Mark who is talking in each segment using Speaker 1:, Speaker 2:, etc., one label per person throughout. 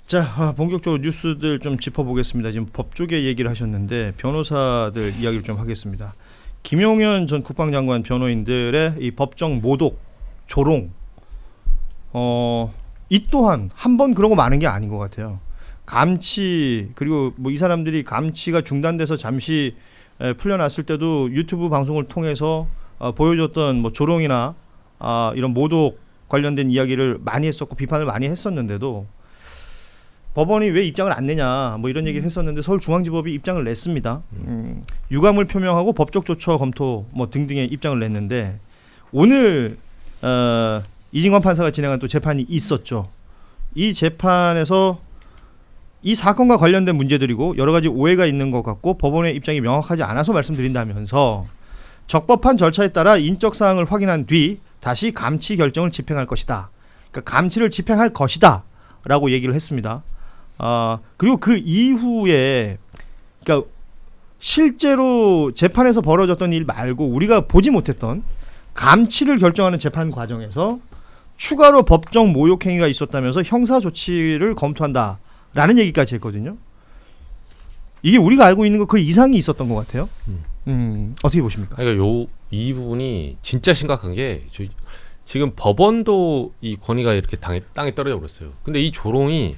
Speaker 1: 자, 본격적으로 뉴스들 좀 짚어보겠습니다. 지금 법 쪽의 얘기를 하셨는데 변호사들 이야기를 좀 하겠습니다. 김용현 전 국방장관 변호인들의 이 법정 모독, 조롱, 이 또한 한 번 그러고 마는 게 아닌 것 같아요. 감치, 그리고 뭐 이 사람들이 감치가 중단돼서 잠시 풀려났을 때도 유튜브 방송을 통해서 보여줬던 뭐 조롱이나 이런 모독 관련된 이야기를 많이 했었고 비판을 많이 했었는데도 법원이 왜 입장을 안 내냐 뭐 이런 얘기를 했었는데 서울중앙지법이 입장을 냈습니다. 유감을 표명하고 법적 조처 검토 뭐 등등의 입장을 냈는데 오늘 이진관 판사가 진행한 또 재판이 있었죠. 이 재판에서 이 사건과 관련된 문제들이고 여러 가지 오해가 있는 것 같고 법원의 입장이 명확하지 않아서 말씀드린다면서 적법한 절차에 따라 인적 사항을 확인한 뒤 다시 감치 결정을 집행할 것이다. 그러니까 감치를 집행할 것이다 라고 얘기를 했습니다. 그리고 그 이후에 그러니까 실제로 재판에서 벌어졌던 일 말고 우리가 보지 못했던 감치를 결정하는 재판 과정에서 추가로 법정 모욕 행위가 있었다면서 형사 조치를 검토한다라는 얘기까지 했거든요. 이게 우리가 알고 있는 것 그 이상이 있었던 것 같아요. 어떻게 보십니까?
Speaker 2: 그러니까 이 부분이 진짜 심각한 게 지금 법원도 이 권위가 이렇게 땅에 떨어져 버렸어요. 근데 이 조롱이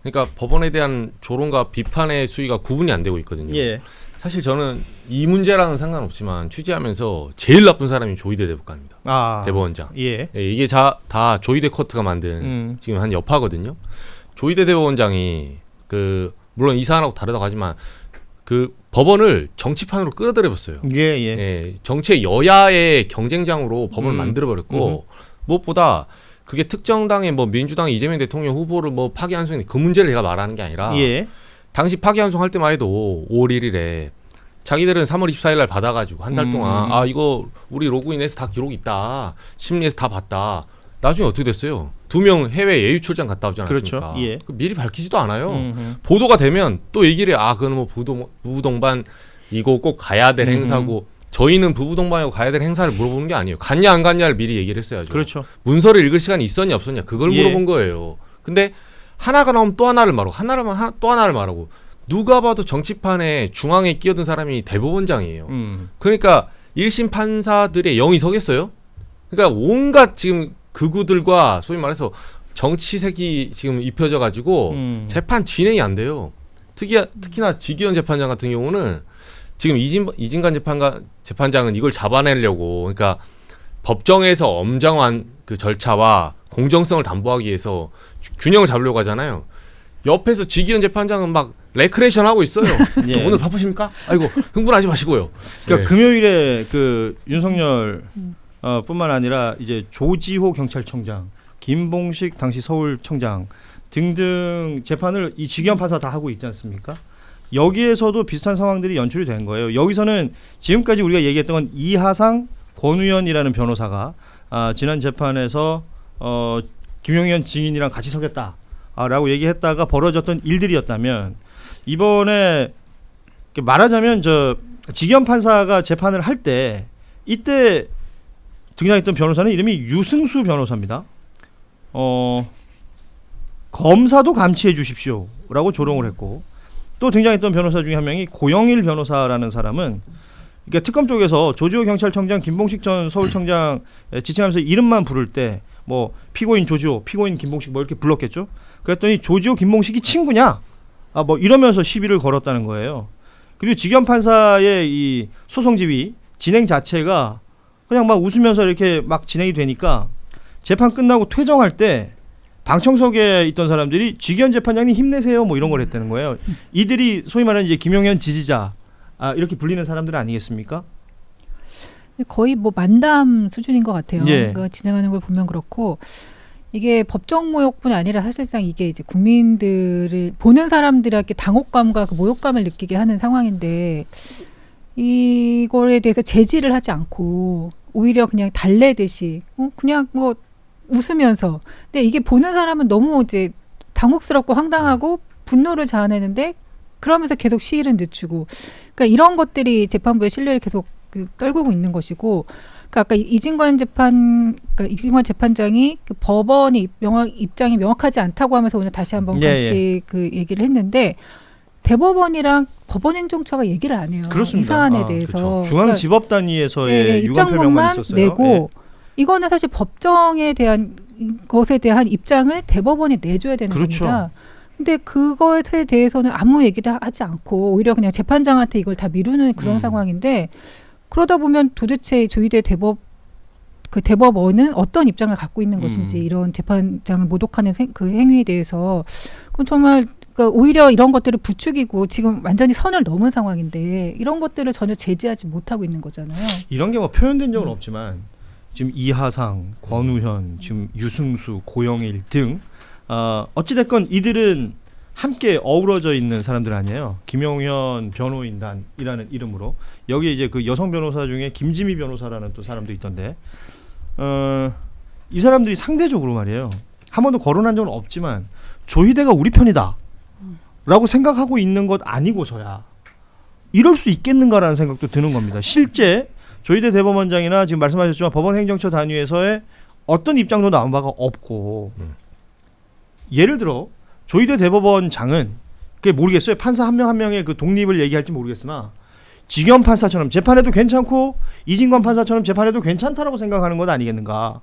Speaker 2: 그러니까 법원에 대한 조롱과 비판의 수위가 구분이 안 되고 있거든요.
Speaker 1: 예.
Speaker 2: 사실 저는 이 문제랑은 상관없지만 취재하면서 제일 나쁜 사람이 조희대 대법관입니다. 대법원장.
Speaker 1: 예.
Speaker 2: 이게 다 조희대 코트가 만든 지금 한 여파거든요. 조희대 대법원장이 물론 이 사안하고 다르다고 하지만 그 법원을 정치판으로 끌어들여봤어요.
Speaker 1: 예.
Speaker 2: 정치의 여야의 경쟁장으로 법원을 만들어버렸고 무엇보다 그게 특정 당의 뭐 민주당 이재명 대통령 후보를 뭐 파기환송했는데 그 문제를 제가 말하는 게 아니라 당시 파기환송할 때만 해도 5월 1일에 자기들은 3월 24일 날 받아가지고 한 달 동안 이거 우리 로그인해서 다 기록 있다. 심리에서 다 봤다. 나중에 어떻게 됐어요? 2명 해외 예유 출장 갔다 오지 않았습니까?
Speaker 1: 그렇죠. 예.
Speaker 2: 미리 밝히지도 않아요. 보도가 되면 또 얘기를 그건 뭐 부부 동반 이거 꼭 가야 될 행사고 저희는 부부 동반하고 가야 될 행사를 물어보는 게 아니에요. 갔냐 안 갔냐를 미리 얘기를 했어야죠.
Speaker 1: 그렇죠.
Speaker 2: 문서를 읽을 시간이 있었냐 없었냐 그걸 물어본 거예요. 근데 하나가 나오면 또 하나를 말하고 또 하나를 말하고 누가 봐도 정치판에 중앙에 끼어든 사람이 대법원장이에요. 그러니까 1심 판사들의 영이 서겠어요? 그러니까 온갖 지금 극우들과 소위 말해서 정치색이 지금 입혀져 가지고 재판 진행이 안 돼요. 특히나 지기현 재판장 같은 경우는 지금 이진관 재판장은 이걸 잡아내려고 그러니까 법정에서 엄정한 그 절차와 공정성을 담보하기 위해서 균형을 잡으려고 하잖아요. 옆에서 지기현 재판장은 막 레크레이션 하고 있어요.
Speaker 1: 예.
Speaker 2: 오늘 바쁘십니까? 아이고 흥분하지 마시고요.
Speaker 1: 그러니까 금요일에 그 윤석열 뿐만 아니라 이제 조지호 경찰청장, 김봉식 당시 서울청장 등등 재판을 이 지기현 판사 다 하고 있지 않습니까? 여기에서도 비슷한 상황들이 연출이 된 거예요. 여기서는 지금까지 우리가 얘기했던 건 이하상, 권우현이라는 변호사가 지난 재판에서 김용현 증인이랑 같이 서겠다라고 얘기했다가 벌어졌던 일들이었다면 이번에 말하자면 지기현 판사가 재판을 할 때 이때 등장했던 변호사는 이름이 유승수 변호사입니다. 검사도 감치해 주십시오라고 조롱을 했고 또 등장했던 변호사 중에 한 명이 고영일 변호사라는 사람은 그러니까 특검 쪽에서 조지호 경찰청장, 김봉식 전 서울청장 지칭하면서 이름만 부를 때 뭐 피고인 조지호, 피고인 김봉식 뭐 이렇게 불렀겠죠. 그랬더니 조지호, 김봉식이 친구냐? 뭐 이러면서 시비를 걸었다는 거예요. 그리고 지기현 판사의 이 소송 지휘 진행 자체가 그냥 막 웃으면서 이렇게 막 진행이 되니까 재판 끝나고 퇴정할 때 방청석에 있던 사람들이 지기현 재판장님 힘내세요 뭐 이런 걸 했다는 거예요. 이들이 소위 말하는 이제 김용현 지지자 이렇게 불리는 사람들 아니겠습니까?
Speaker 3: 거의 뭐 만담 수준인 것 같아요.
Speaker 1: 예.
Speaker 3: 그러니까 진행하는 걸 보면 그렇고 이게 법정 모욕뿐 아니라 사실상 이게 이제 국민들을 보는 사람들에게 당혹감과 그 모욕감을 느끼게 하는 상황인데 이거에 대해서 제지를 하지 않고 오히려 그냥 달래듯이 그냥 뭐 웃으면서 근데 이게 보는 사람은 너무 이제 당혹스럽고 황당하고 분노를 자아내는데 그러면서 계속 시일은 늦추고 그러니까 이런 것들이 재판부의 신뢰를 계속 떨구고 있는 것이고 그러니까 아까 이진관 재판 그러니까 이진관 재판장이 그 법원의 입장이 명확하지 않다고 하면서 오늘 다시 한번 같이 그 얘기를 했는데 대법원이랑 법원행정처가 얘기를 안 해요.
Speaker 1: 그렇습니다.
Speaker 3: 이 사안에 대해서.
Speaker 1: 그렇죠. 중앙지법단위에서의 유감 표명만
Speaker 3: 입장문만
Speaker 1: 있었어요.
Speaker 3: 내고 이거는 사실 법정에 대한 것에 대한 입장을 대법원이 내줘야 되는
Speaker 1: 그렇죠.
Speaker 3: 겁니다. 근데 그거에 대해서는 아무 얘기도 하지 않고 오히려 그냥 재판장한테 이걸 다 미루는 그런 상황인데 그러다 보면 도대체 조희대 대법원은 어떤 입장을 갖고 있는 것인지 이런 재판장을 모독하는 그 행위에 대해서 그건 정말 그러니까 오히려 이런 것들을 부추기고 지금 완전히 선을 넘은 상황인데 이런 것들을 전혀 제지하지 못하고 있는 거잖아요.
Speaker 1: 이런 게 뭐 표현된 적은 없지만 지금 이하상, 권우현, 지금 유승수, 고영일 등 어찌됐건 이들은 함께 어우러져 있는 사람들 아니에요. 김용현 변호인단이라는 이름으로 여기 이제 그 여성 변호사 중에 김지미 변호사라는 또 사람도 있던데 이 사람들이 상대적으로 말이에요. 한 번도 거론한 적은 없지만 조희대가 우리 편이다 라고 생각하고 있는 것 아니고서야 이럴 수 있겠는가라는 생각도 드는 겁니다. 실제 조희대 대법원장이나 지금 말씀하셨지만 법원행정처 단위에서의 어떤 입장도 나온 바가 없고 예를 들어 조희대 대법원장은 그게 모르겠어요. 판사 한 명 한 명의 그 독립을 얘기할지 모르겠으나 지겸 판사처럼 재판해도 괜찮고 이진관 판사처럼 재판해도 괜찮다라고 생각하는 것 아니겠는가.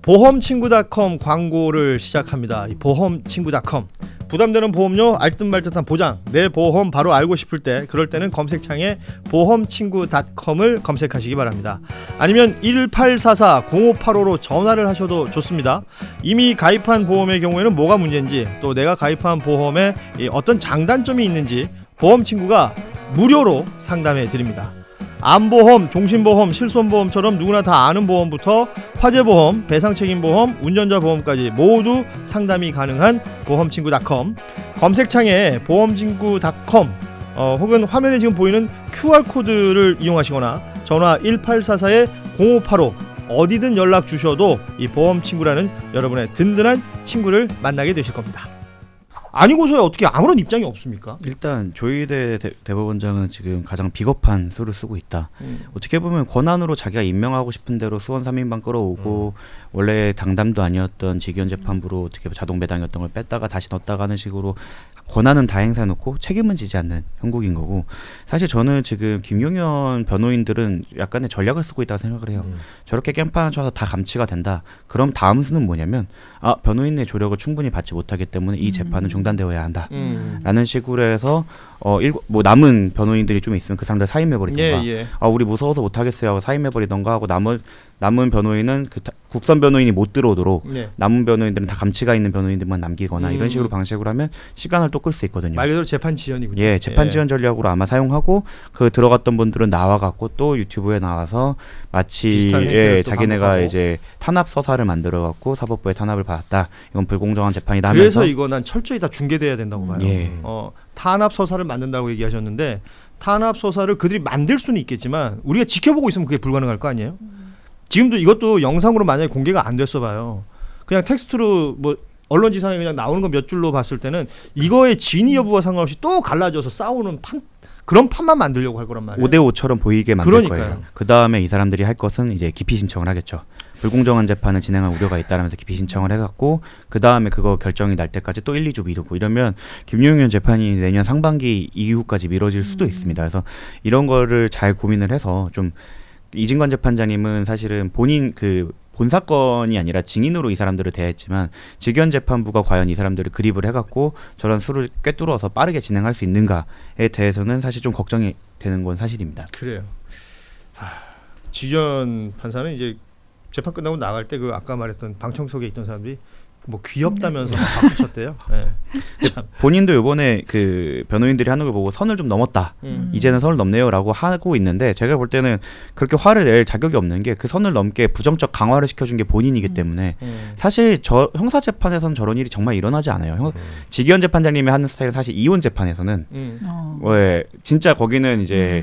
Speaker 1: 보험친구닷컴 광고를 시작합니다. 이 보험친구닷컴 부담되는 보험료 알듯말듯한 보장 내 보험 바로 알고 싶을 때 그럴 때는 검색창에 보험친구닷컴을 검색하시기 바랍니다. 아니면 1844-0585로 전화를 하셔도 좋습니다. 이미 가입한 보험의 경우에는 뭐가 문제인지 또 내가 가입한 보험에 어떤 장단점이 있는지 보험친구가 무료로 상담해 드립니다. 암보험, 종신보험, 실손보험처럼 누구나 다 아는 보험부터 화재보험, 배상책임보험, 운전자보험까지 모두 상담이 가능한 보험친구닷컴 검색창에 보험친구닷컴 혹은 화면에 지금 보이는 QR코드를 이용하시거나 전화 1844-0585 어디든 연락 주셔도 이 보험친구라는 여러분의 든든한 친구를 만나게 되실 겁니다. 아니고서야 어떻게 아무런 입장이 없습니까?
Speaker 4: 일단 조희대 대법원장은 지금 가장 비겁한 수를 쓰고 있다. 어떻게 보면 권한으로 자기가 임명하고 싶은 대로 수원 3인방 끌어오고 원래 당담도 아니었던 직위원 재판부로 어떻게 자동 배당이었던 걸 뺐다가 다시 넣었다가 하는 식으로 권한은 다 행사해놓고 책임은 지지 않는 형국인 거고 사실 저는 지금 김용현 변호인들은 약간의 전략을 쓰고 있다고 생각을 해요. 저렇게 깽판 쳐서 다 감치가 된다. 그럼 다음 수는 뭐냐면 변호인의 조력을 충분히 받지 못하기 때문에 이 재판은 중단되어야 한다. 라는 식으로 해서 뭐 남은 변호인들이 좀 있으면 그 사람들 사임해버리던가 우리 무서워서 못하겠어요 하고 사임해버리던가 하고 남은 변호인은 국선 변호인이 못 들어오도록 남은 변호인들은 다 감치가 있는 변호인들만 남기거나 이런 식으로 방식으로 하면 시간을 또 끌 수 있거든요.
Speaker 1: 말 그대로 재판 지연이군요.
Speaker 4: 예, 재판 지연 전략으로 아마 사용하고 그 들어갔던 분들은 나와갖고 또 유튜브에 나와서 마치 자기네가 반복하고. 이제 탄압 서사를 만들어갖고 사법부에 탄압을 받았다. 이건 불공정한 재판이다 하면서
Speaker 1: 그래서 이거 난 철저히 다 중계돼야 된다고 봐요. 탄압 서사를 만든다고 얘기하셨는데 탄압 서사를 그들이 만들 수는 있겠지만 우리가 지켜보고 있으면 그게 불가능할 거 아니에요? 지금도 이것도 영상으로 만약에 공개가 안 됐어 봐요. 그냥 텍스트로 뭐 언론지상에 그냥 나오는 거 몇 줄로 봤을 때는 이거의 진위 여부와 상관없이 또 갈라져서 싸우는 그런 판만 만들려고 할 거란 말이에요.
Speaker 4: 5대5처럼 보이게 만들 거예요. 그 다음에 이 사람들이 할 것은 이제 기피 신청을 하겠죠. 불공정한 재판을 진행할 우려가 있다라면서 기피 신청을 해갖고 그 다음에 그거 결정이 날 때까지 또 1, 2주 미루고 이러면 김용현 재판이 내년 상반기 이후까지 미뤄질 수도 있습니다. 그래서 이런 거를 잘 고민을 해서 좀 이진관 재판장님은 사실은 본인 본 사건이 아니라 증인으로 이 사람들을 대했지만 직위원 재판부가 과연 이 사람들을 그립을 해갖고 저런 수를 꿰뚫어서 빠르게 진행할 수 있는가에 대해서는 사실 좀 걱정이 되는 건 사실입니다.
Speaker 1: 그래요. 직위원 판사는 이제 재판 끝나고 나갈 때 그 아까 말했던 방청석에 있던 사람들이 뭐 귀엽다면서 박수 쳤대요. 네.
Speaker 4: 본인도 이번에 그 변호인들이 하는 걸 보고 선을 좀 넘었다. 이제는 선을 넘네요라고 하고 있는데 제가 볼 때는 그렇게 화를 낼 자격이 없는 게 그 선을 넘게 부정적 강화를 시켜준 게 본인이기 때문에 사실 저 형사 재판에서는 저런 일이 정말 일어나지 않아요. 직위원 재판장님이 하는 스타일은 사실 이혼 재판에서는 왜 진짜 거기는 이제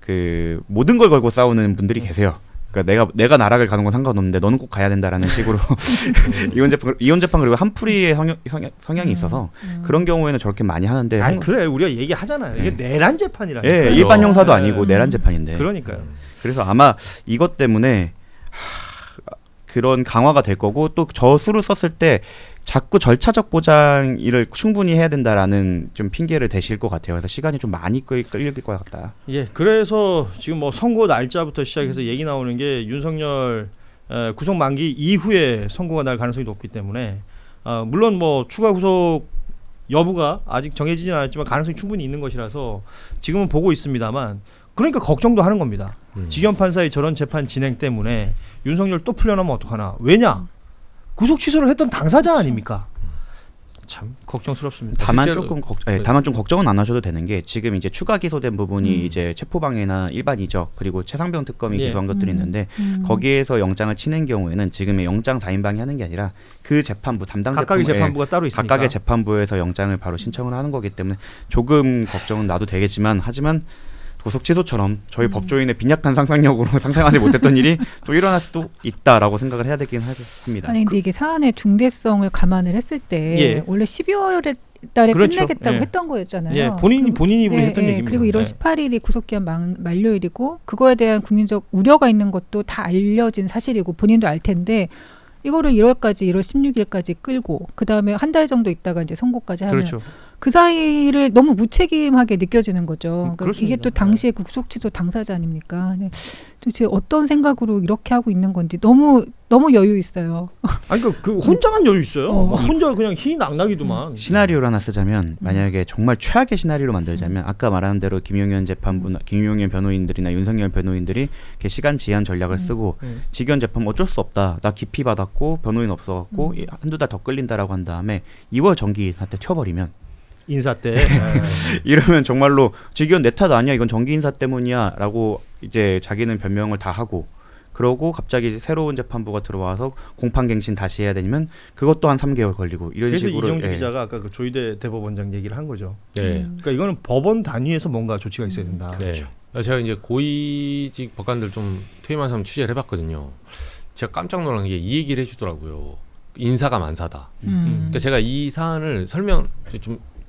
Speaker 4: 그 모든 걸 걸고 싸우는 분들이 계세요. 그러니까 내가 나락을 가는 건 상관없는데 너는 꼭 가야 된다라는 식으로 이혼 재판 그리고 한풀이의 성향이 있어서 그런 경우에는 저렇게 많이 하는데
Speaker 1: 그래 우리가 얘기하잖아요. 이게 내란 재판이라는
Speaker 4: 일반 형사도 아니고 내란 재판인데
Speaker 1: 그러니까요.
Speaker 4: 그래서 아마 이것 때문에 그런 강화가 될 거고 또 저수를 썼을 때 자꾸 절차적 보장을 충분히 해야 된다라는 좀 핑계를 대실 것 같아요. 그래서 시간이 좀 많이 끌릴 것 같다.
Speaker 1: 예, 그래서 지금 뭐 선고 날짜부터 시작해서 얘기 나오는 게 윤석열 구속 만기 이후에 선고가 날 가능성이 높기 때문에 물론 뭐 추가 구속 여부가 아직 정해지진 않았지만 가능성이 충분히 있는 것이라서 지금은 보고 있습니다만 그러니까 걱정도 하는 겁니다. 지기현 판사의 저런 재판 진행 때문에 윤석열 또 풀려나면 어떡하나. 왜냐? 구속 취소를 했던 당사자 아닙니까? 참 걱정스럽습니다.
Speaker 4: 다만
Speaker 2: 실제로,
Speaker 4: 조금
Speaker 2: 네.
Speaker 4: 다만 좀 걱정은 안 하셔도 되는 게 지금 이제 추가 기소된 부분이
Speaker 3: 음.
Speaker 4: 이제 체포방해나 일반 이적 그리고 최상병 특검이
Speaker 1: 예.
Speaker 4: 기소한 것들이 있는데
Speaker 3: 음.
Speaker 4: 거기에서 영장을 치는 경우에는 지금의 영장 사인방이 하는 게 아니라 그 재판부 담당
Speaker 1: 각각의
Speaker 4: 재판부에
Speaker 1: 재판부가 따로 있으니까.
Speaker 4: 각각의 재판부에서 영장을 바로 신청을 하는 거기 때문에 조금 걱정은 나도 되겠지만 하지만 구속 취소처럼 저희 법조인의 빈약한 상상력으로 상상하지 못했던 일이 또 일어날 수도 있다라고 생각을 해야 되긴 합니다.
Speaker 3: 아니 근데 이게 사안의 중대성을 감안을 했을 때
Speaker 1: 예.
Speaker 3: 원래 12월에 달에
Speaker 1: 그렇죠.
Speaker 3: 끝내겠다고
Speaker 1: 예.
Speaker 3: 했던 거였잖아요.
Speaker 1: 예, 본인이 입으로 했던 얘기입니다.
Speaker 3: 그리고 1월
Speaker 1: 예.
Speaker 3: 18일이 구속기한 만료일이고 그거에 대한 국민적 우려가 있는 것도 다 알려진 사실이고 본인도 알 텐데 이거를 1월까지 1월 16일까지 끌고 그 다음에 한 달 정도 있다가 이제 선고까지 하면
Speaker 1: 그렇죠.
Speaker 3: 그 사이를 너무 무책임하게 느껴지는 거죠. 그러니까
Speaker 1: 그렇습니다.
Speaker 3: 이게 또 당시에 구속 취소 당사자 아닙니까? 네. 도대체 어떤 생각으로 이렇게 하고 있는 건지 너무 여유 있어요.
Speaker 1: 아니 그 혼자만 여유 있어요.
Speaker 3: 어.
Speaker 1: 막 혼자 그냥 희낙낙이더만.
Speaker 4: 시나리오를 하나 쓰자면 만약에 정말 최악의 시나리오를 만들자면 아까 말한 대로 김용현 재판부, 김용현 변호인들이나 윤석열 변호인들이 이렇게 시간 지연 전략을 쓰고 직연 재판 어쩔 수 없다. 나 기피 받았고 변호인 없어갖고 한두 달 더 끌린다라고 한 다음에 2월 정기 사태 튀어버리면
Speaker 1: 인사 때.
Speaker 4: 이러면 정말로 직원 내 탓 아니야 이건 정기 인사 때문이야라고 이제 자기는 변명을 다 하고 그러고 갑자기 새로운 재판부가 들어와서 공판갱신 다시 해야 되면 그것도 한 3개월 걸리고 이런
Speaker 1: 그래서
Speaker 4: 식으로
Speaker 1: 이정주 기자가 아까 그 조희대 대법원장 얘기를 한 거죠.
Speaker 2: 네.
Speaker 1: 그러니까 이거는 법원 단위에서 뭔가 조치가 있어야 된다.
Speaker 2: 네. 제가 이제 고위직 법관들 좀 퇴임한 사람 취재를 해봤거든요. 제가 깜짝 놀란 게 이 얘기를 해주더라고요. 인사가 만사다. 그러니까 제가 이 사안을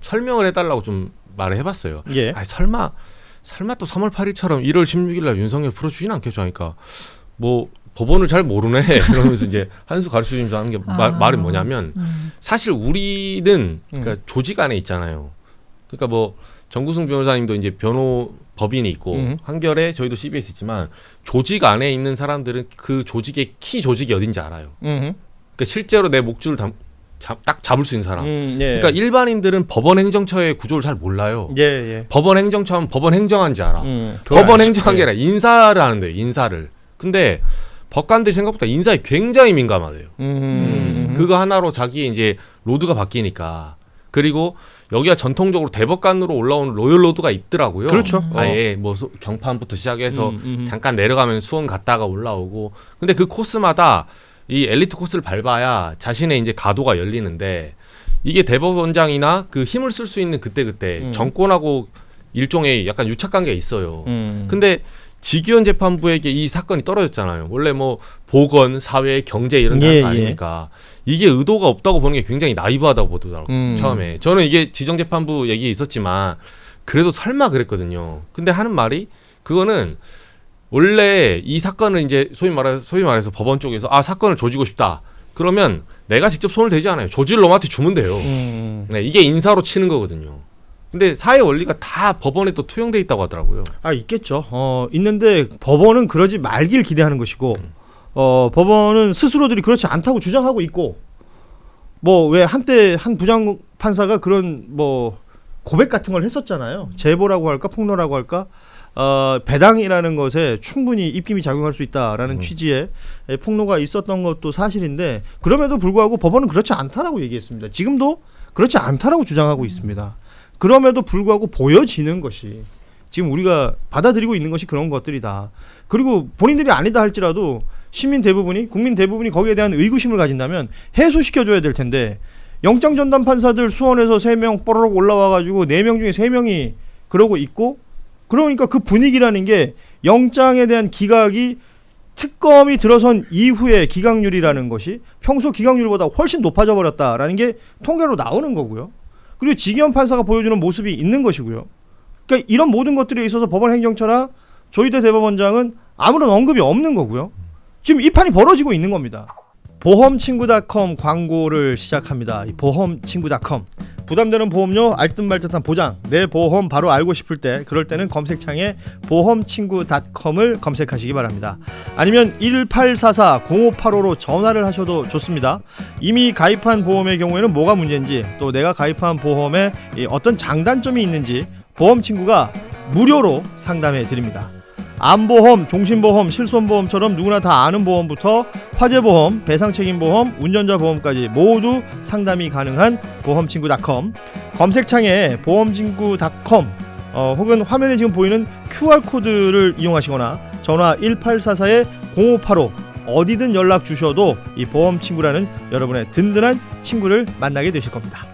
Speaker 2: 설명을 해달라고 좀 말을 해봤어요.
Speaker 1: 예.
Speaker 2: 아니, 설마 또 3월 8일처럼 1월 16일 날 윤석열 풀어주진 않겠죠 하니까 뭐 법원을 잘 모르네 이러면서 이제 한 수 가르쳐주면서 하는 게 말이 뭐냐면 사실 우리는 그러니까 조직 안에 있잖아요. 그러니까 뭐 정구승 변호사님도 이제 법인이 있고 한겨레 저희도 CBS 있지만 조직 안에 있는 사람들은 그 조직의 키 조직이 어딘지 알아요. 그러니까 실제로 내 목줄을 딱 잡을 수 있는 사람.
Speaker 1: 예.
Speaker 2: 그러니까 일반인들은 법원 행정처의 구조를 잘 몰라요.
Speaker 1: 예.
Speaker 2: 법원 행정처 하면 법원 행정한지 알아.
Speaker 1: 그걸
Speaker 2: 법원
Speaker 1: 알죠.
Speaker 2: 행정한 게 아니라 인사를 하는데요. 인사를. 근데 법관들이 생각보다 인사에 굉장히 민감하대요. 그거 하나로 자기의 이제 로드가 바뀌니까. 그리고 여기가 전통적으로 대법관으로 올라오는 로열 로드가 있더라고요.
Speaker 1: 그렇죠.
Speaker 2: 아예 뭐 경판부터 시작해서 잠깐 내려가면 수원 갔다가 올라오고. 근데 그 코스마다 이 엘리트 코스를 밟아야 자신의 이제 가도가 열리는데 이게 대법원장이나 그 힘을 쓸 수 있는 그때 정권하고 일종의 약간 유착관계가 있어요. 근데 지기현 재판부에게 이 사건이 떨어졌잖아요. 원래 뭐 보건, 사회, 경제 이런 거 아닙니까? 이게 의도가 없다고 보는 게 굉장히 나이브하다고 보더라고요. 처음에. 저는 이게 지정재판부 얘기 있었지만 그래도 설마 그랬거든요. 근데 하는 말이 그거는 원래 이 사건을 이제 소위 말해서 법원 쪽에서 사건을 조지고 싶다. 그러면 내가 직접 손을 대지 않아요. 조질 놈한테 주면 돼요. 네, 이게 인사로 치는 거거든요. 근데 사회 원리가 다 법원에 또 투영돼 있다고 하더라고요.
Speaker 1: 있겠죠. 있는데 법원은 그러지 말길 기대하는 것이고 법원은 스스로들이 그렇지 않다고 주장하고 있고 뭐 왜 한때 한 부장 판사가 그런 뭐 고백 같은 걸 했었잖아요. 제보라고 할까 폭로라고 할까 배당이라는 것에 충분히 입김이 작용할 수 있다라는 취지의 폭로가 있었던 것도 사실인데 그럼에도 불구하고 법원은 그렇지 않다라고 얘기했습니다. 지금도 그렇지 않다라고 주장하고 있습니다. 그럼에도 불구하고 보여지는 것이 지금 우리가 받아들이고 있는 것이 그런 것들이다. 그리고 본인들이 아니다 할지라도 시민 대부분이 국민 대부분이 거기에 대한 의구심을 가진다면 해소시켜줘야 될 텐데 영장 전담 판사들 수원에서 3명 뽀로록 올라와가지고 4명 중에 3명이 그러고 있고 그러니까 그 분위기라는 게 영장에 대한 기각이 특검이 들어선 이후의 기각률이라는 것이 평소 기각률보다 훨씬 높아져 버렸다라는 게 통계로 나오는 거고요. 그리고 지기현 판사가 보여주는 모습이 있는 것이고요. 그러니까 이런 모든 것들에 있어서 법원 행정처나 조희대 대법원장은 아무런 언급이 없는 거고요. 지금 이 판이 벌어지고 있는 겁니다. 보험친구닷컴 광고를 시작합니다. 이 보험친구닷컴 부담되는 보험료 알듯말듯한 보장 내 보험 바로 알고 싶을 때 그럴 때는 검색창에 보험친구닷컴을 검색하시기 바랍니다. 아니면 1844-0585로 전화를 하셔도 좋습니다. 이미 가입한 보험의 경우에는 뭐가 문제인지 또 내가 가입한 보험에 어떤 장단점이 있는지 보험친구가 무료로 상담해 드립니다. 암보험, 종신보험, 실손보험처럼 누구나 다 아는 보험부터 화재보험, 배상책임보험, 운전자보험까지 모두 상담이 가능한 보험친구닷컴 검색창에 보험친구닷컴 혹은 화면에 지금 보이는 QR코드를 이용하시거나 전화 1844-0585 어디든 연락 주셔도 이 보험친구라는 여러분의 든든한 친구를 만나게 되실 겁니다.